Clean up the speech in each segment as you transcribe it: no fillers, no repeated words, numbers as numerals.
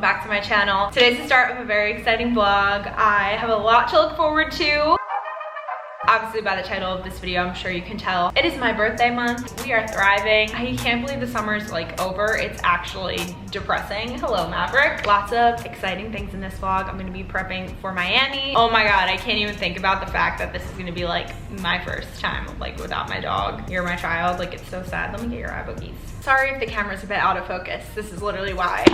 back to my channel. Today's the start of a very exciting vlog. I have a lot to look forward to. Obviously by the title of this video, I'm sure you can tell. It is my birthday month. We are thriving. I can't believe the summer's like over. It's actually depressing. Hello, Maverick. Lots of exciting things in this vlog. I'm gonna be prepping for Miami. Oh my God, I can't even think about the fact that this is gonna be like my first time like without my dog. You're my child, like it's so sad. Let me get your eye boogies. Sorry if the camera's a bit out of focus. This is literally why.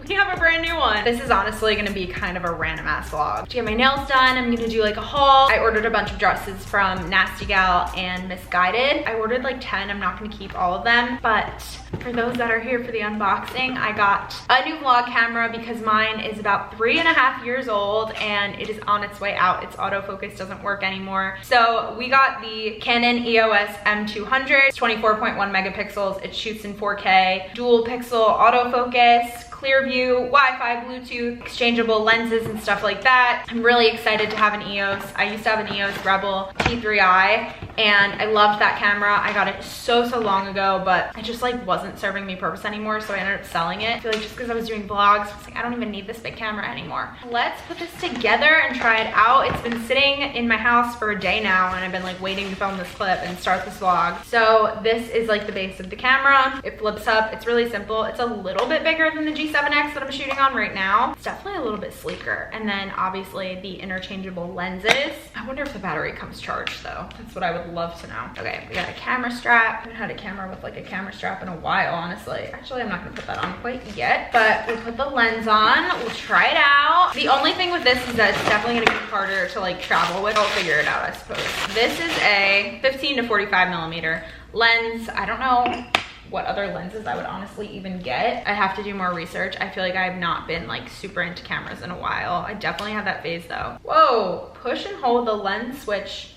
We have a brand new one. This is honestly gonna be kind of a random ass vlog. To get my nails done, I'm gonna do like a haul. I ordered a bunch of dresses from Nasty Gal and Misguided. I ordered like 10, I'm not gonna keep all of them, but for those that are here for the unboxing, I got a new vlog camera because mine is about 3.5 years old and it is on its way out. Its autofocus doesn't work anymore. So we got the Canon EOS M200. It's 24.1 megapixels. It shoots in 4K, dual pixel autofocus, clear view, Wi-Fi, Bluetooth, exchangeable lenses and stuff like that. I'm really excited to have an EOS. I used to have an EOS Rebel T3i and I loved that camera. I got it so long ago, but it just like wasn't serving me purpose anymore, so I ended up selling it. I feel like just because I was doing vlogs, I was like, I don't even need this big camera anymore. Let's put this together and try it out. It's been sitting in my house for a day now and I've been like waiting to film this clip and start this vlog. So this is like the base of the camera. It flips up. It's really simple. It's a little bit bigger than the G7X that I'm shooting on right now. It's definitely a little bit sleeker. And then obviously the interchangeable lenses. I wonder if the battery comes charged though. That's what I would love to know. Okay, we got a camera strap. I haven't had a camera with like a camera strap in a while, honestly. Actually, I'm not gonna put that on quite yet, but we'll put the lens on. We'll try it out. The only thing with this is that it's definitely gonna be harder to like travel with. I'll figure it out, I suppose. This is a 15 to 45 millimeter lens. I don't know what other lenses I would honestly even get. I have to do more research. I feel like I have not been like super into cameras in a while. I definitely have that phase though. Whoa, push and hold the lens switch.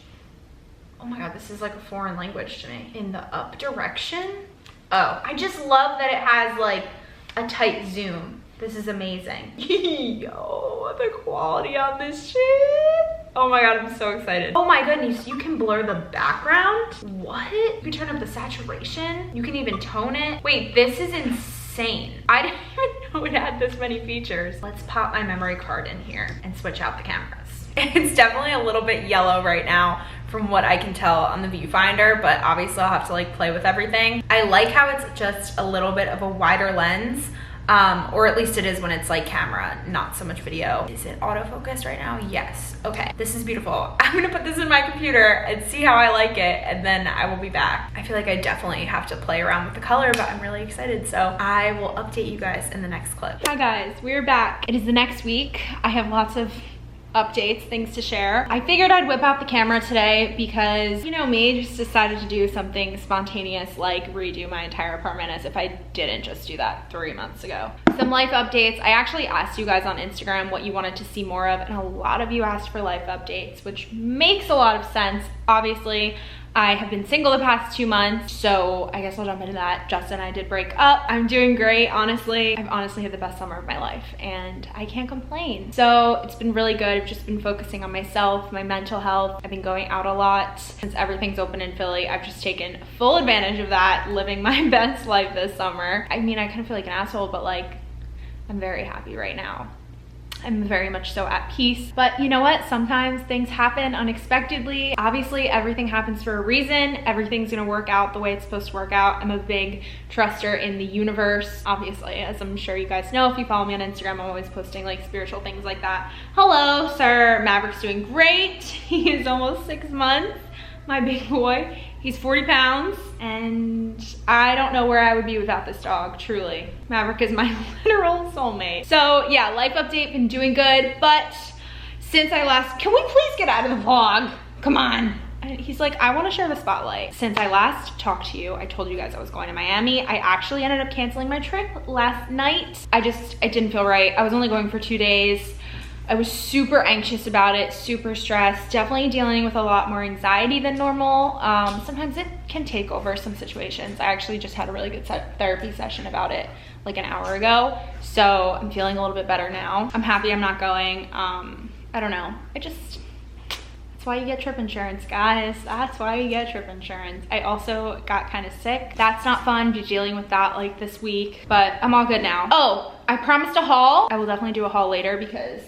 Oh my God, this is like a foreign language to me. In the up direction? Oh, I just love that it has like a tight zoom. This is amazing. Yo, the quality on this shit. Oh my God, I'm so excited. Oh my goodness, you can blur the background? What? You can turn up the saturation. You can even tone it. Wait, this is insane. I didn't even know it had this many features. Let's pop my memory card in here and switch out the cameras. It's definitely a little bit yellow right now from what I can tell on the viewfinder, but obviously I'll have to like play with everything. I like how it's just a little bit of a wider lens. Or at least it is when it's like camera, not so much video. Is it autofocus right now? Yes. Okay, this is beautiful. I'm gonna put this in my computer and see how I like it, and then I will be back. I feel like I definitely have to play around with the color, but I'm really excited, so I will update you guys in the next clip. Hi guys, we're back. It is the next week. I have lots of updates, things to share. I figured I'd whip out the camera today because, you know me, just decided to do something spontaneous like redo my entire apartment as if I didn't just do that 3 months ago. Some life updates. I actually asked you guys on Instagram what you wanted to see more of, and a lot of you asked for life updates, which makes a lot of sense. Obviously, I have been single the past 2 months, so I guess I'll jump into that. Justin and I did break up. I'm doing great, honestly. I've honestly had the best summer of my life, and I can't complain. So it's been really good. I've just been focusing on myself, my mental health. I've been going out a lot. Since everything's open in Philly, I've just taken full advantage of that, living my best life this summer. I mean, I kind of feel like an asshole, but like, I'm very happy right now. I'm very much so at peace. But you know what? Sometimes things happen unexpectedly. Obviously, everything happens for a reason. Everything's gonna work out the way it's supposed to work out. I'm a big truster in the universe. Obviously, as I'm sure you guys know, if you follow me on Instagram, I'm always posting like spiritual things like that. Hello, sir. Maverick's doing great. He is almost 6 months, my big boy. He's 40 pounds, and I don't know where I would be without this dog, truly. Maverick is my literal soulmate. So yeah, life update, been doing good, but since I last, can we please get out of the vlog? Come on. And he's like, I wanna share the spotlight. Since I last talked to you, I told you guys I was going to Miami. I actually ended up canceling my trip last night. It didn't feel right. I was only going for 2 days. I was super anxious about it, super stressed, definitely dealing with a lot more anxiety than normal. Sometimes it can take over some situations. I actually just had a really good therapy session about it like an hour ago. So I'm feeling a little bit better now. I'm happy I'm not going. I don't know. It's That's why you get trip insurance, guys. That's why you get trip insurance. I also got kind of sick. That's not fun, be dealing with that like this week, but I'm all good now. Oh, I promised a haul. I will definitely do a haul later because,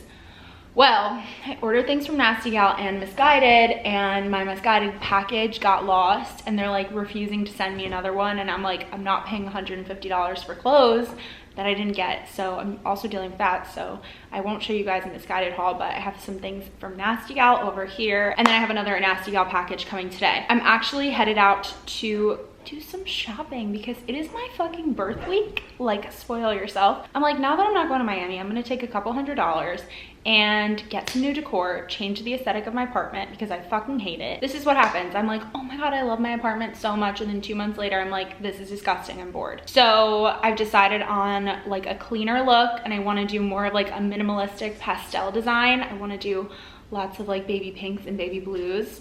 well, I ordered things from Nasty Gal and Misguided, and my Misguided package got lost, and they're like refusing to send me another one, and I'm like, I'm not paying $150 for clothes that I didn't get, so I'm also dealing with that. So I won't show you guys a Misguided haul, but I have some things from Nasty Gal over here, and then I have another Nasty Gal package coming today. I'm actually headed out to do some shopping because it is my fucking birth week. Like, spoil yourself. I'm like, now that I'm not going to Miami, I'm gonna take a couple $100s and get some new decor, change the aesthetic of my apartment because I fucking hate it. This is what happens. I'm like, oh my God, I love my apartment so much. And then 2 months later, I'm like, this is disgusting, I'm bored. So I've decided on like a cleaner look, and I wanna do more of like a minimalistic pastel design. I wanna do lots of like baby pinks and baby blues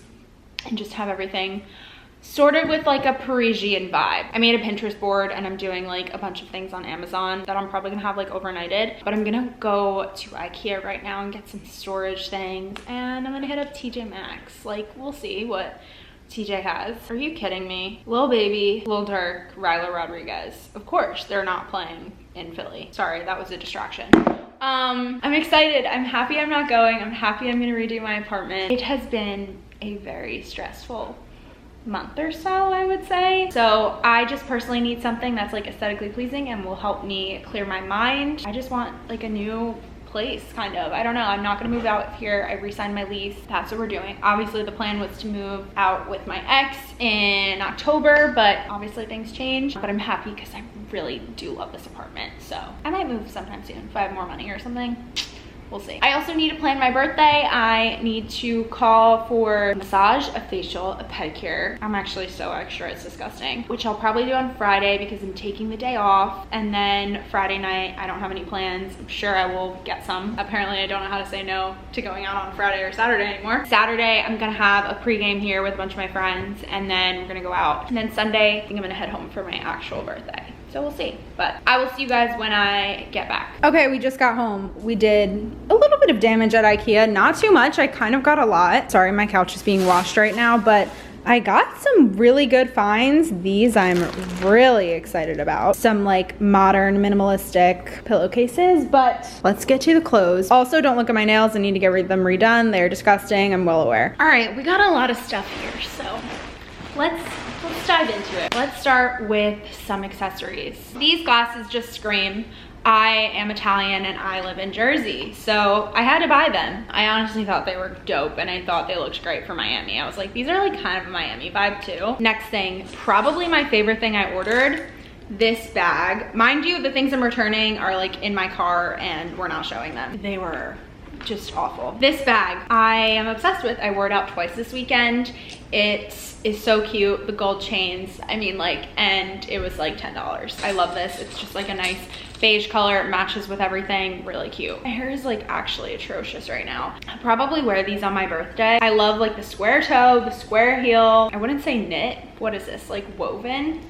and just have everything sort of with like a Parisian vibe. I made a Pinterest board and I'm doing like a bunch of things on Amazon that I'm probably gonna have like overnighted, but I'm gonna go to IKEA right now and get some storage things, and I'm gonna hit up TJ Maxx. Like, we'll see what TJ has. Are you kidding me? Lil Baby, Lil Durk, Ryla Rodriguez. Of course, they're not playing in Philly. Sorry, that was a distraction. I'm excited. I'm happy I'm not going. I'm happy I'm gonna redo my apartment. It has been a very stressful month or so, I would say. So I just personally need something that's like aesthetically pleasing and will help me clear my mind. I just want like a new place, kind of. I don't know. I'm not gonna move out here. I re-signed my lease. That's what we're doing. Obviously the plan was to move out with my ex in October, but obviously things change. But I'm happy because I really do love this apartment. So I might move sometime soon if I have more money or something. We'll see. I also need to plan my birthday. I need to call for a massage, a facial, a pedicure. I'm actually so extra, it's disgusting. Which I'll probably do on Friday because I'm taking the day off. And then Friday night, I don't have any plans. I'm sure I will get some. Apparently I don't know how to say no to going out on Friday or Saturday anymore. Saturday, I'm gonna have a pregame here with a bunch of my friends, and then we're gonna go out. And then Sunday, I think I'm gonna head home for my actual birthday. So we'll see, but I will see you guys when I get back. Okay, we just got home. We did a little bit of damage at IKEA, not too much. I kind of got a lot. Sorry, my couch is being washed right now, but I got some really good finds. These I'm really excited about. Some like modern minimalistic pillowcases, but let's get to the clothes. Also, don't look at my nails. I need to get them redone. They're disgusting, I'm well aware. All right, we got a lot of stuff here, so let's dive into it. Let's start with some accessories. These glasses just scream, I am Italian and I live in Jersey. So I had to buy them. I honestly thought they were dope and I thought they looked great for Miami. I was like, these are like kind of a Miami vibe too. Next thing, probably my favorite thing I ordered, this bag. Mind you, the things I'm returning are like in my car and we're not showing them. They were just awful. This bag I am obsessed with. I wore it out twice this weekend. It is so cute. The gold chains, I mean, like, and it was like $10. I love this. It's just like a nice beige color. It matches with everything. Really cute. My hair is like actually atrocious right now. I'll probably wear these on my birthday. I love like the square toe, the square heel. I wouldn't say knit. What is this? Like woven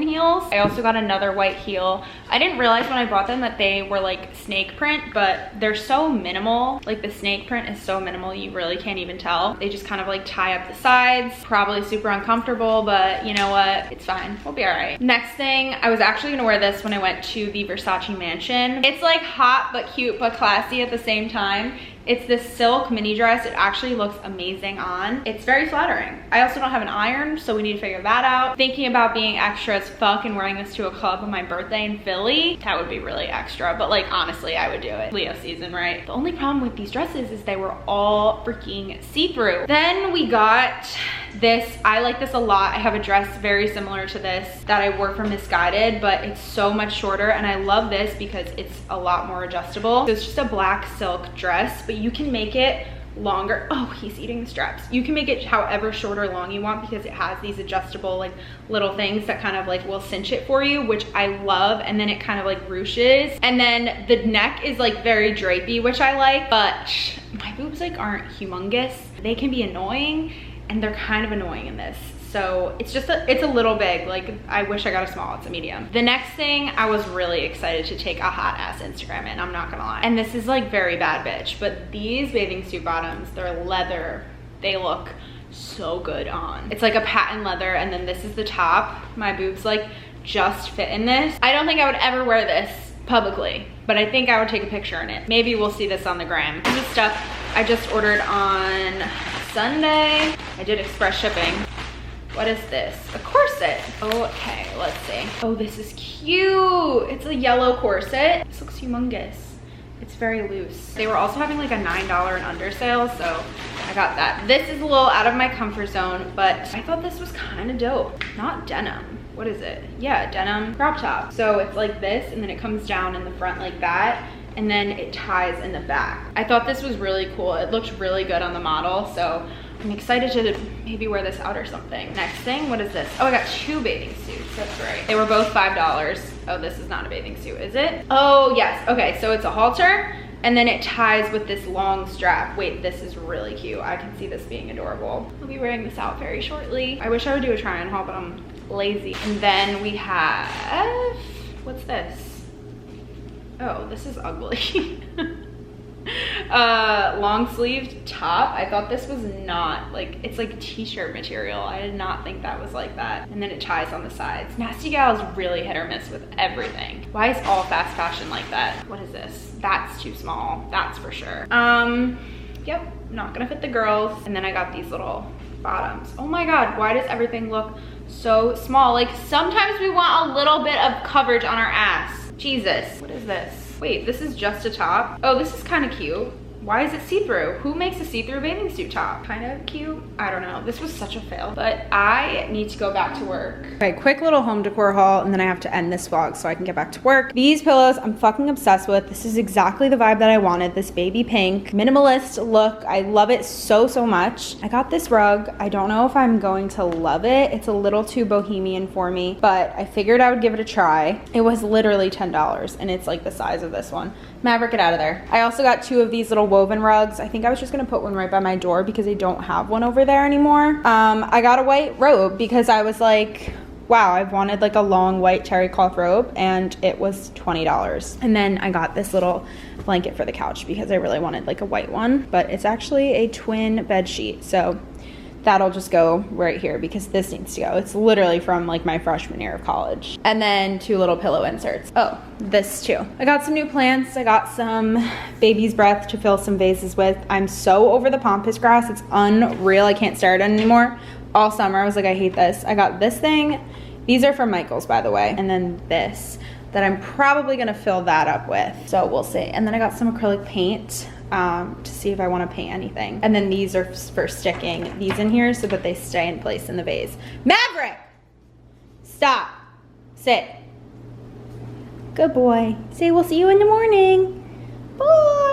heels. I also got another white heel. I didn't realize when I bought them that they were like snake print, but they're so minimal. Like the snake print is so minimal, you really can't even tell. They just kind of like tie up the sides. Probably super uncomfortable, but you know what? It's fine. We'll be all right. Next thing, I was actually gonna wear this when I went to the Versace mansion. It's like hot but cute but classy at the same time. It's this silk mini dress. It actually looks amazing on. It's very flattering. I also don't have an iron, so we need to figure that out. Thinking about being extra as fuck and wearing this to a club on my birthday in Philly, that would be really extra, but like honestly, I would do it. Leo season, right? The only problem with these dresses is they were all freaking see-through. Then we got this. I like this a lot. I have a dress very similar to this that I wore from Misguided, but it's so much shorter, and I love this because it's a lot more adjustable. So it's just a black silk dress, but you can make it longer. Oh, he's eating the straps. You can make it however short or long you want because it has these adjustable like little things that kind of like will cinch it for you, which I love. And then it kind of like ruches, and then the neck is like very drapey, which I like, but my boobs like aren't humongous. They can be annoying, and they're kind of annoying in this. So it's just it's a little big. Like I wish I got a small. It's a medium. The next thing, I was really excited to take a hot ass Instagram in, I'm not gonna lie. And this is like very bad bitch, but these bathing suit bottoms, they're leather They look so good on. It's like a patent leather, and then this is the top. My boobs like just fit in this. I don't think I would ever wear this publicly, but I think I would take a picture in it. Maybe we'll see this on the gram. This is stuff I just ordered on Sunday. I did express shipping. What is this? A corset. Okay, let's see. Oh, this is cute. It's a yellow corset. This looks humongous. It's very loose. They were also having like a $9 and under sale, so I got that. This is a little out of my comfort zone, but I thought this was kind of dope. Not denim. What is it? Yeah, denim crop top. So it's like this, and then it comes down in the front like that, and then it ties in the back. I thought this was really cool. It looked really good on the model, so I'm excited to maybe wear this out or something. Next thing, what is this? Oh, I got 2 bathing suits, that's right. They were both $5. Oh, this is not a bathing suit, is it? Oh, yes, okay, so it's a halter, and then it ties with this long strap. Wait, this is really cute. I can see this being adorable. I'll be wearing this out very shortly. I wish I would do a try on haul, but I'm lazy. And then we have, what's this? Oh, this is ugly. Long sleeved top. I thought this was not like, it's like t-shirt material. I did not think that was like that. And then it ties on the sides. Nasty Gal is really hit or miss with everything. Why is all fast fashion like that? What is this? That's too small, that's for sure. Yep, not gonna fit the girls. And then I got these little bottoms. Oh my God, why does everything look so small? Like sometimes we want a little bit of coverage on our ass. Jesus, what is this? Wait, this is just a top? Oh, this is kind of cute. Why is it see-through? Who makes a see-through bathing suit top? Kind of cute. I don't know. This was such a fail, but I need to go back to work. Okay, quick little home decor haul, and then I have to end this vlog so I can get back to work. These pillows I'm fucking obsessed with. This is exactly the vibe that I wanted. This baby pink minimalist look. I love it so, so much. I got this rug. I don't know if I'm going to love it. It's a little too bohemian for me, but I figured I would give it a try. It was literally $10, and it's like the size of this one. Maverick, get out of there. I also got 2 of these little woven rugs. I think I was just gonna put one right by my door because they don't have one over there anymore. I got a white robe because I was like, wow, I've wanted like a long white terry cloth robe, and it was $20. And then I got this little blanket for the couch because I really wanted like a white one, but it's actually a twin bed sheet. So that'll just go right here because this needs to go. It's literally from like my freshman year of college. And then 2 little pillow inserts. Oh, this too. I got some new plants. I got some baby's breath to fill some vases with. I'm so over the pampas grass. It's unreal. I can't stare at it anymore. All summer I was like, I hate this. I got this thing. These are from Michael's, by the way. And then this that I'm probably gonna fill that up with. So we'll see. And then I got some acrylic paint to see if I want to paint anything. And then these are for sticking these in here so that they stay in place in the vase. Maverick! Stop. Sit. Good boy. Say we'll see you in the morning. Bye.